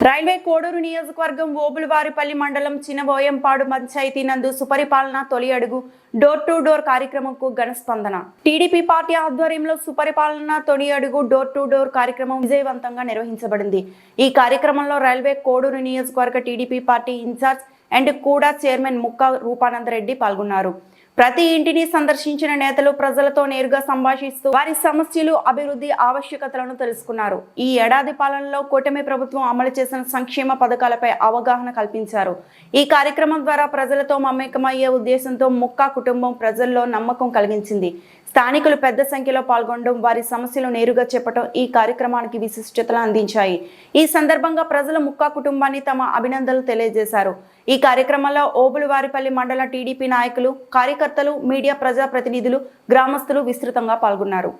Railway Koduru నియోజకవర్గం ఓబులవారిపల్లి మండలం చినబోయంపాడు పంచాయతీ నందు సుపరిపాలన తొలి అడుగు డోర్ టు డోర్ కార్యక్రమంకు ఘన స్పందన. టీడీపీ పార్టీ ఆధ్వర్యంలో సుపరిపాలన తొలి అడుగు డోర్ టు డోర్ కార్యక్రమం విజయవంతంగా నిర్వహించబడింది. ఈ కార్యక్రమంలో రైల్వే కోడూరు నియోజకవర్గ టీడీపీ పార్టీ ఇన్ఛార్జ్ అండ్ కూడా చైర్మన్ ముక్కా రూపానందరెడ్డి పాల్గొన్నారు. ప్రతి ఇంటిని సందర్శించిన నేతలు ప్రజలతో నేరుగా సంభాషిస్తూ వారి సమస్యలు, అభివృద్ధి ఆవశ్యకతలను తెలుసుకున్నారు. ఈ ఏడాది పాలనలో కూటమి ప్రభుత్వం అమలు చేసిన సంక్షేమ పథకాలపై అవగాహన కల్పించారు. ఈ కార్యక్రమం ద్వారా ప్రజలతో మమేకమయ్యే ఉద్దేశంతో ముక్కా కుటుంబం ప్రజల్లో నమ్మకం కలిగించింది. స్థానికులు పెద్ద సంఖ్యలో పాల్గొనడం, వారి సమస్యలు నేరుగా చెప్పడం ఈ కార్యక్రమానికి విశిష్టతలు అందించాయి. ఈ సందర్భంగా ప్రజలు ముక్కా కుటుంబాన్ని తమ అభినందనలు తెలియజేశారు. ఈ కార్యక్రమంలో ఓబులవారిపల్లి మండల టీడీపీ నాయకులు, కార్యకర్తలు, మీడియా, ప్రజాప్రతినిధులు, గ్రామస్తులు విస్తృతంగా పాల్గొన్నారు.